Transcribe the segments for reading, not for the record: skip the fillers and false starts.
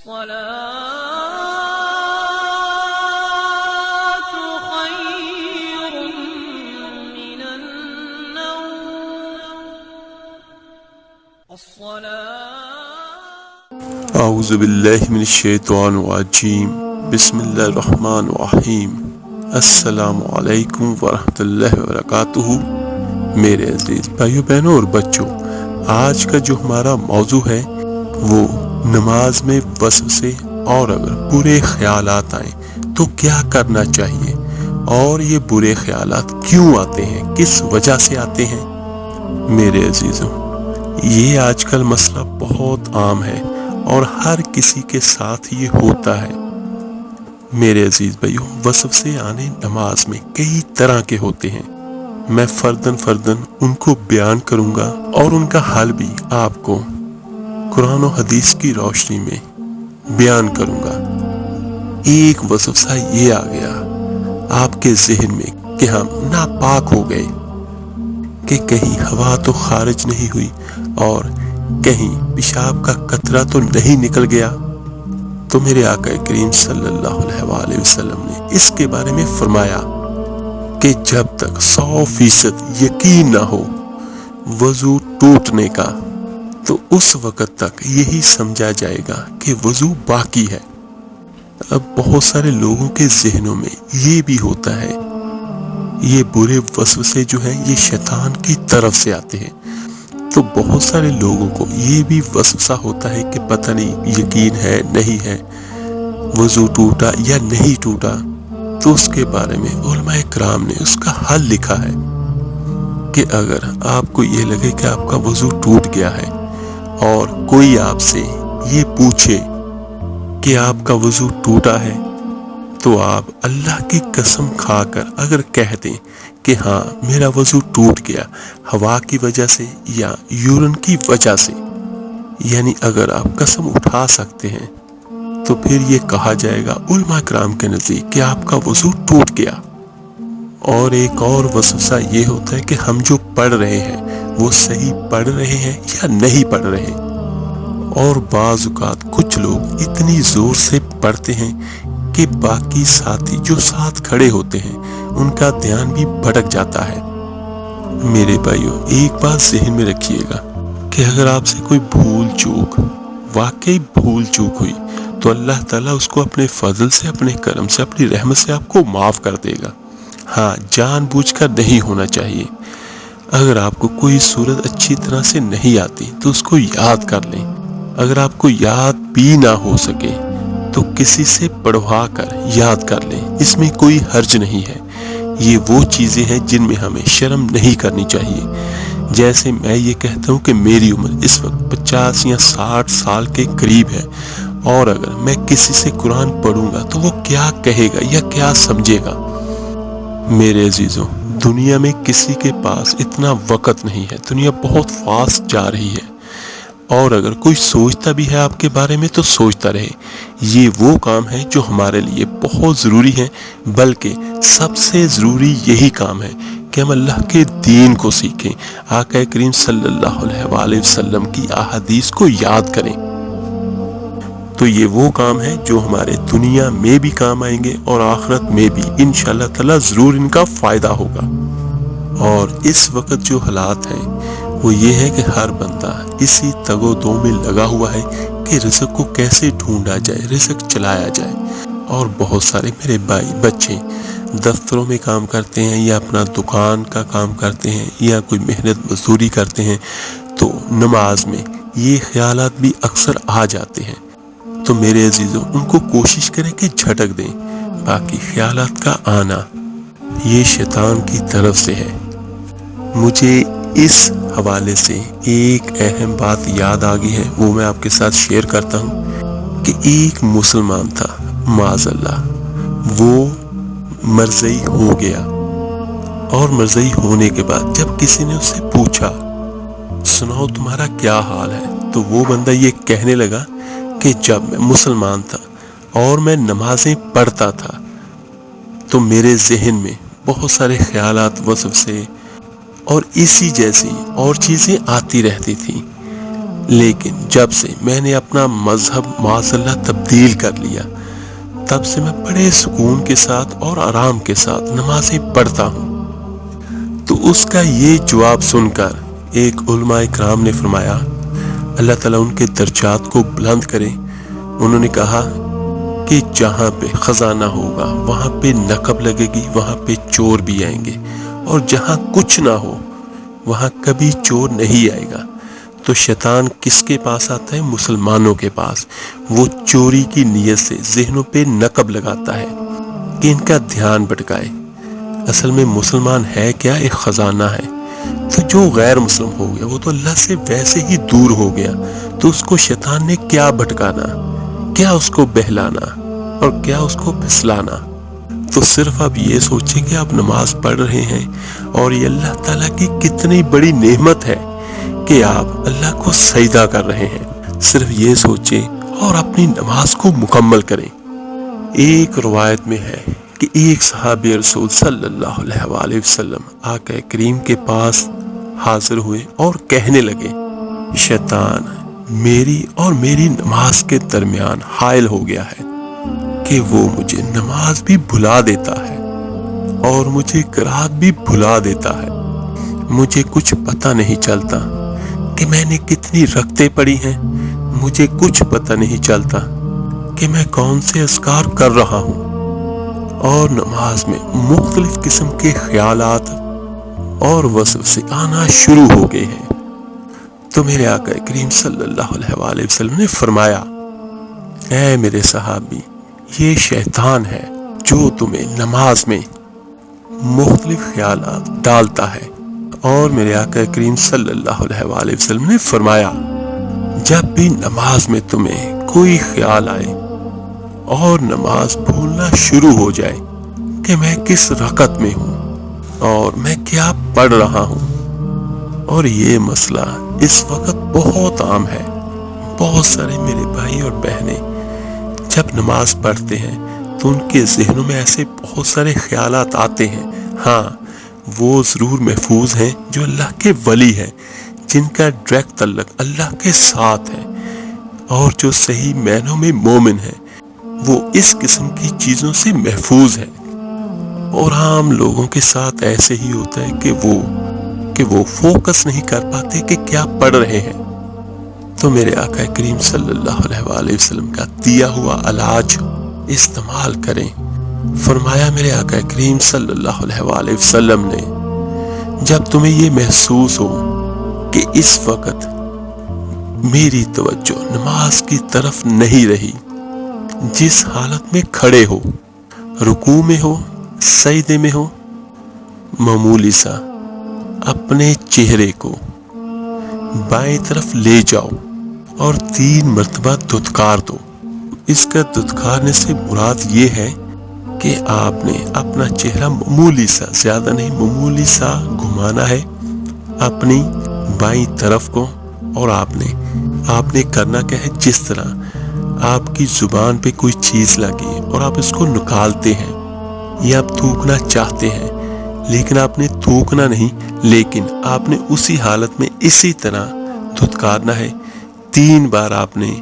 الصلاة خير من النوم اعوذ باللہ من الشیطان الرجیم بسم اللہ الرحمن الرحیم السلام علیکم ورحمۃ اللہ وبرکاتہ۔ میرے عزیز بھائیو بہنوں اور بچوں، آج کا جو ہمارا موضوع ہے وہ نماز میں وسوسے اور اگر برے خیالات آئیں تو کیا کرنا چاہیے، اور یہ برے خیالات کیوں آتے ہیں، کس وجہ سے آتے ہیں۔ میرے عزیزوں، یہ آج کل مسئلہ بہت عام ہے اور ہر کسی کے ساتھ یہ ہوتا ہے۔ میرے عزیز بھائیو، وسوسے آنے نماز میں کئی طرح کے ہوتے ہیں۔ میں فرداً ان کو بیان کروں گا اور ان کا حل بھی آپ کو قرآن و حدیث کی روشنی میں بیان کروں گا۔ ایک وسوسہ یہ آ گیا آپ کے ذہن میں کہ ہم ناپاک ہو گئے، کہ کہیں ہوا تو خارج نہیں ہوئی اور کہیں پیشاب کا قطرہ تو نہیں نکل گیا۔ تو میرے آقا کریم صلی اللہ علیہ وآلہ وسلم نے اس کے بارے میں فرمایا کہ جب تک 100% یقین نہ ہو وضو ٹوٹنے کا تو اس وقت تک یہی سمجھا جائے گا کہ وضو باقی ہے۔ اب بہت سارے لوگوں کے ذہنوں میں یہ بھی ہوتا ہے، یہ برے وسوسے جو ہیں یہ شیطان کی طرف سے آتے ہیں۔ تو بہت سارے لوگوں کو یہ بھی وسوسہ ہوتا ہے کہ پتہ نہیں یقین ہے نہیں ہے، وضو ٹوٹا یا نہیں ٹوٹا۔ تو اس کے بارے میں علماء کرام نے اس کا حل لکھا ہے کہ اگر آپ کو یہ لگے کہ آپ کا وضو ٹوٹ گیا ہے اور کوئی آپ سے یہ پوچھے کہ آپ کا وضو ٹوٹا ہے، تو آپ اللہ کی قسم کھا کر اگر کہہ دیں کہ ہاں میرا وضو ٹوٹ گیا ہوا کی وجہ سے یا یورین کی وجہ سے، یعنی اگر آپ قسم اٹھا سکتے ہیں تو پھر یہ کہا جائے گا علماء کرام کے نزدیک کہ آپ کا وضو ٹوٹ گیا۔ اور ایک اور وسوسہ یہ ہوتا ہے کہ ہم جو پڑھ رہے ہیں وہ صحیح پڑھ رہے ہیں یا نہیں پڑھ رہے، اور بعض اوقات کچھ لوگ اتنی زور سے پڑھتے ہیں کہ باقی ساتھی جو ساتھ کھڑے ہوتے ہیں ان کا دھیان بھی بھٹک جاتا ہے۔ میرے بھائیو، ایک بات ذہن میں رکھیے گا کہ اگر آپ سے کوئی بھول چوک، واقعی بھول چوک ہوئی، تو اللہ تعالیٰ اس کو اپنے فضل سے، اپنے کرم سے، اپنی رحمت سے آپ کو معاف کر دے گا۔ ہاں، جان بوجھ کر نہیں ہونا چاہیے۔ اگر آپ کو کوئی صورت اچھی طرح سے نہیں آتی تو اس کو یاد کر لیں۔ اگر آپ کو یاد بھی نہ ہو سکے تو کسی سے پڑھوا کر یاد کر لیں، اس میں کوئی حرج نہیں ہے۔ یہ وہ چیزیں ہیں جن میں ہمیں شرم نہیں کرنی چاہیے۔ جیسے میں یہ کہتا ہوں کہ میری عمر اس وقت 50 یا 60 سال کے قریب ہے، اور اگر میں کسی سے قرآن پڑھوں گا تو وہ کیا کہے گا یا کیا سمجھے گا۔ میرے عزیزوں، دنیا میں کسی کے پاس اتنا وقت نہیں ہے، دنیا بہت فاسٹ جا رہی ہے، اور اگر کوئی سوچتا بھی ہے آپ کے بارے میں تو سوچتا رہے۔ یہ وہ کام ہے جو ہمارے لیے بہت ضروری ہے، بلکہ سب سے ضروری یہی کام ہے کہ ہم اللہ کے دین کو سیکھیں، آقا کریم صلی اللہ علیہ وآلہ وسلم کی احادیث کو یاد کریں۔ تو یہ وہ کام ہے جو ہمارے دنیا میں بھی کام آئیں گے اور آخرت میں بھی انشاءاللہ تعالی ضرور ان کا فائدہ ہوگا۔ اور اس وقت جو حالات ہیں وہ یہ ہے کہ ہر بندہ اسی تگ و دو میں لگا ہوا ہے کہ رزق کو کیسے ڈھونڈا جائے، رزق چلایا جائے۔ اور بہت سارے میرے بھائی بچے دفتروں میں کام کرتے ہیں یا اپنا دکان کا کام کرتے ہیں یا کوئی محنت مزدوری کرتے ہیں، تو نماز میں یہ خیالات بھی اکثر آ جاتے ہیں۔ تو میرے عزیزوں، ان کو کوشش کریں کہ جھٹک دیں۔ باقی خیالات کا آنا یہ شیطان کی طرف سے ہے۔ مجھے اس حوالے سے ایک اہم بات یاد آ گئی ہے، وہ میں آپ کے ساتھ شیئر کرتا ہوں کہ ایک مسلمان تھا، معاذ اللہ وہ مرضی ہو گیا، اور مرضی ہونے کے بعد جب کسی نے اس سے پوچھا سناؤ تمہارا کیا حال ہے، تو وہ بندہ یہ کہنے لگا کہ جب میں مسلمان تھا اور میں نمازیں پڑھتا تھا تو میرے ذہن میں بہت سارے خیالات، وسوسے اور اسی جیسی اور چیزیں آتی رہتی تھیں، لیکن جب سے میں نے اپنا مذہب معاذ اللہ تبدیل کر لیا، تب سے میں بڑے سکون کے ساتھ اور آرام کے ساتھ نمازیں پڑھتا ہوں۔ تو اس کا یہ جواب سن کر ایک علماء کرام نے فرمایا، اللہ تعالیٰ ان کے درجات کو بلند کرے، انہوں نے کہا کہ جہاں پہ خزانہ ہوگا وہاں پہ نقب لگے گی، وہاں پہ چور بھی آئیں گے، اور جہاں کچھ نہ ہو وہاں کبھی چور نہیں آئے گا۔ تو شیطان کس کے پاس آتا ہے؟ مسلمانوں کے پاس۔ وہ چوری کی نیت سے ذہنوں پہ نقب لگاتا ہے کہ ان کا دھیان بھٹکائے۔ اصل میں مسلمان ہے کیا؟ ایک خزانہ ہے۔ تو جو غیر مسلم ہو گیا وہ تو اللہ سے ویسے ہی دور ہو گیا، تو اس کو شیطان نے کیا بھٹکانا، کیا اس کو بہلانا اور کیا اس کو پھسلانا۔ تو صرف آپ یہ سوچیں کہ آپ نماز پڑھ رہے ہیں اور یہ اللہ تعالیٰ کی کتنی بڑی نعمت ہے کہ آپ اللہ کو سجدہ کر رہے ہیں۔ صرف یہ سوچیں اور اپنی نماز کو مکمل کریں۔ ایک روایت میں ہے کہ ایک صحابی رسول صلی اللہ علیہ وآلہ وسلم آقا کریم کے پاس حاضر ہوئے اور کہنے لگے، شیطان میری اور میری نماز کے درمیان حائل ہو گیا ہے کہ وہ مجھے نماز بھی بھلا دیتا ہے اور مجھے قرات بھی بھلا دیتا ہے۔ مجھے کچھ پتہ نہیں چلتا کہ میں نے کتنی رکعتیں پڑھی ہیں، مجھے کچھ پتہ نہیں چلتا کہ میں کون سے اذکار کر رہا ہوں، اور نماز میں مختلف قسم کے خیالات اور وسوسے آنا شروع ہو گئے ہیں۔ تو میرے آقا کریم صلی اللہ علیہ وآلہ وسلم نے فرمایا، اے میرے صحابی، یہ شیطان ہے جو تمہیں نماز میں مختلف خیالات ڈالتا ہے۔ اور میرے آقا کریم صلی اللہ علیہ وآلہ وسلم نے فرمایا، جب بھی نماز میں تمہیں کوئی خیال آئے اور نماز بھولنا شروع ہو جائے کہ میں کس رکعت میں ہوں اور میں کیا پڑھ رہا ہوں، اور یہ مسئلہ اس وقت بہت عام ہے۔ بہت سارے میرے بھائی اور بہنیں جب نماز پڑھتے ہیں تو ان کے ذہنوں میں ایسے بہت سارے خیالات آتے ہیں۔ ہاں، وہ ضرور محفوظ ہیں جو اللہ کے ولی ہیں، جن کا ڈائریکٹ تعلق اللہ کے ساتھ ہے، اور جو صحیح معنوں میں مومن ہیں وہ اس قسم کی چیزوں سے محفوظ ہیں۔ اور عام لوگوں کے ساتھ ایسے ہی ہوتا ہے کہ وہ فوکس نہیں کر پاتے کہ کیا پڑھ رہے ہیں۔ تو میرے آقا کریم صلی اللہ علیہ وآلہ وسلم کا دیا ہوا علاج استعمال کریں۔ فرمایا میرے آقا کریم صلی اللہ علیہ وآلہ وسلم نے، جب تمہیں یہ محسوس ہو کہ اس وقت میری توجہ نماز کی طرف نہیں رہی، جس حالت میں کھڑے ہو، رکوع میں ہو، سجدے میں ہو، معمولی سا اپنے چہرے کو بائیں طرف لے جاؤ اور 3 مرتبہ دھتکار دو۔ اس کا دھتکارنے سے مراد یہ ہے کہ آپ نے اپنا چہرہ معمولی سا، زیادہ نہیں، معمولی سا گھمانا ہے اپنی بائیں طرف کو، اور آپ نے کرنا کیا ہے، جس طرح آپ کی زبان پہ کوئی چیز لگی اور آپ اس کو نکالتے ہیں یا آپ تھوکنا چاہتے ہیں، لیکن آپ نے تھوکنا نہیں، لیکن آپ نے اسی حالت میں اسی طرح دھتکارنا ہے۔ 3 بار آپ نے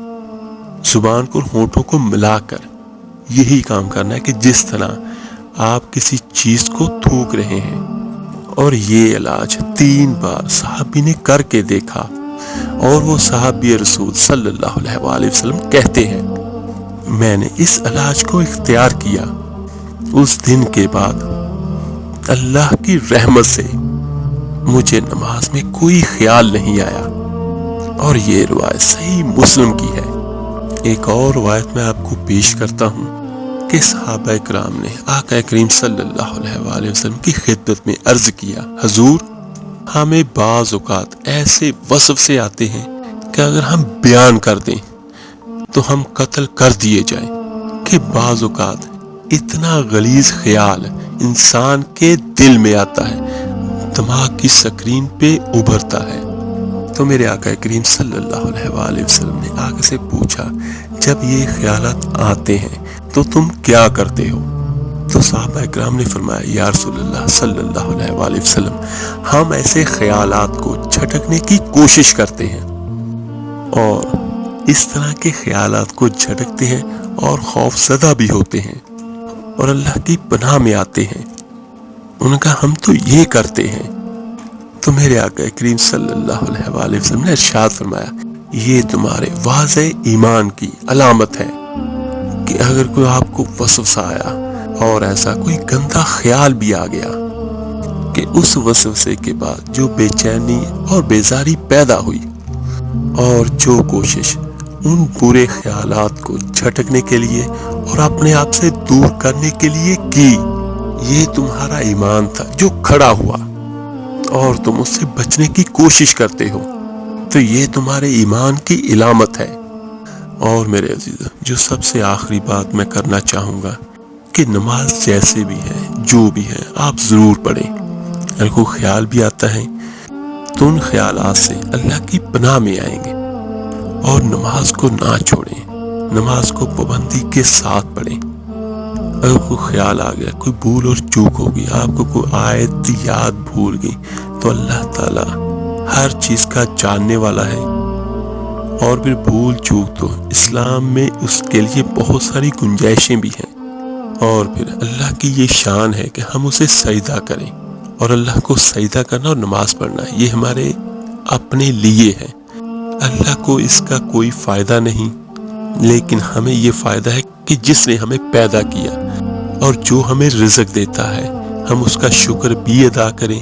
زبان کو ہونٹوں کو ملا کر یہی کام کرنا ہے کہ جس طرح آپ کسی چیز کو تھوک رہے ہیں۔ اور یہ علاج 3 بار صحابی نے کر کے دیکھا، اور وہ صحابی رسول صلی اللہ علیہ وآلہ وسلم کہتے ہیں، میں نے اس علاج کو اختیار کیا، اس دن کے بعد اللہ کی رحمت سے مجھے نماز میں کوئی خیال نہیں آیا۔ اور یہ روایت صحیح مسلم کی ہے۔ ایک اور روایت میں آپ کو پیش کرتا ہوں کہ صحابہ کرام نے آقا کریم صلی اللہ علیہ وآلہ وسلم کی خدمت میں عرض کیا، حضور ہمیں بعض اوقات ایسے وسوسے آتے ہیں کہ اگر ہم بیان کر دیں تو ہم قتل کر دیے جائیں، کہ بعض اوقات اتنا غلیظ خیال انسان کے دل میں آتا ہے، دماغ کی سکرین پہ ابھرتا ہے۔ تو میرے آقا کریم صلی اللہ علیہ وآلہ وسلم نے آگے سے پوچھا، جب یہ خیالات آتے ہیں تو تم کیا کرتے ہو؟ تو صحابہ اکرام نے فرمایا، یا رسول اللہ صلی اللہ علیہ وآلہ وسلم، ہم ایسے خیالات کو جھٹکنے کی کوشش کرتے ہیں، اور اس طرح کے خیالات کو جھٹکتے ہیں اور خوف زدہ بھی ہوتے ہیں اور اللہ کی پناہ میں آتے ہیں۔ ان کا ہم تو یہ کرتے ہیں۔ تو میرے آقا کریم صلی اللہ علیہ وآلہ وسلم نے ارشاد فرمایا یہ تمہارے واضح ایمان کی علامت ہے کہ اگر کوئی آپ کو وسوسہ آیا اور ایسا کوئی گندا خیال بھی آ گیا کہ اس وسوسے کے بعد جو بے چینی اور بیزاری پیدا ہوئی اور جو کوشش ان برے خیالات کو جھٹکنے کے لیے اور اپنے آپ سے دور کرنے کے لیے کی، یہ تمہارا ایمان تھا جو کھڑا ہوا اور تم اس سے بچنے کی کوشش کرتے ہو، تو یہ تمہارے ایمان کی علامت ہے۔ اور میرے عزیز، جو سب سے آخری بات میں کرنا چاہوں گا کہ نماز جیسے بھی ہے، جو بھی ہے، آپ ضرور پڑھیں۔ اگر کوئی خیال بھی آتا ہے تو ان خیالات سے اللہ کی پناہ میں آئیں گے، اور نماز کو نہ چھوڑیں، نماز کو پابندی کے ساتھ پڑھیں۔ اگر کوئی خیال آ گیا، کوئی بھول اور چوک ہوگی، آپ کو کوئی آیت یاد بھول گئی، تو اللہ تعالیٰ ہر چیز کا جاننے والا ہے۔ اور پھر بھول چوک تو اسلام میں اس کے لیے بہت ساری گنجائشیں بھی ہیں، اور پھر اللہ کی یہ شان ہے کہ ہم اسے سجدہ کریں، اور اللہ کو سجدہ کرنا اور نماز پڑھنا یہ ہمارے اپنے لیے ہے۔ اللہ کو اس کا کوئی فائدہ نہیں، لیکن ہمیں یہ فائدہ ہے کہ جس نے ہمیں پیدا کیا اور جو ہمیں رزق دیتا ہے، ہم اس کا شکر بھی ادا کریں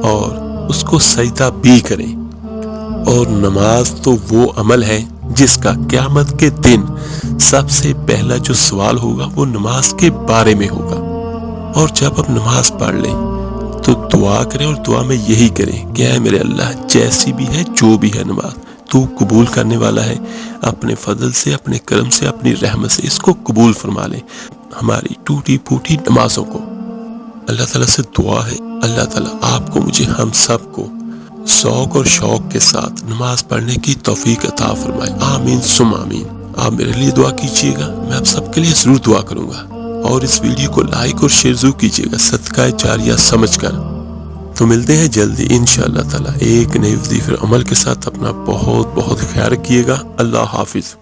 اور اس کو سجدہ بھی کریں۔ اور نماز تو وہ عمل ہے جس کا قیامت کے دن سب سے پہلا جو سوال ہوگا وہ نماز کے بارے میں ہوگا۔ اور جب آپ نماز پڑھ لیں تو دعا کریں، اور دعا میں یہی کریں کہ اے میرے اللہ، جیسی بھی ہے، جو بھی ہے نماز، تو قبول کرنے والا ہے، اپنے فضل سے، اپنے کرم سے، اپنی رحمت سے اس کو قبول فرما لیں۔ ہماری ٹوٹی پھوٹی نمازوں کو اللہ تعالیٰ سے دعا ہے، اللہ تعالیٰ آپ کو، مجھے، ہم سب کو ذوق اور شوق کے ساتھ نماز پڑھنے کی توفیق عطا فرمائے۔ آمین ثم آمین۔ آپ میرے لیے دعا کیجیے گا، میں آپ سب کے لیے ضرور دعا کروں گا، اور اس ویڈیو کو لائک اور شیئر ضرور کیجیے گا صدقہ جاریہ سمجھ کر۔ تو ملتے ہیں جلدی انشاءاللہ تعالیٰ ایک نئی وظیفہ عمل کے ساتھ۔ اپنا بہت بہت خیال رکھیے گا۔ اللہ حافظ۔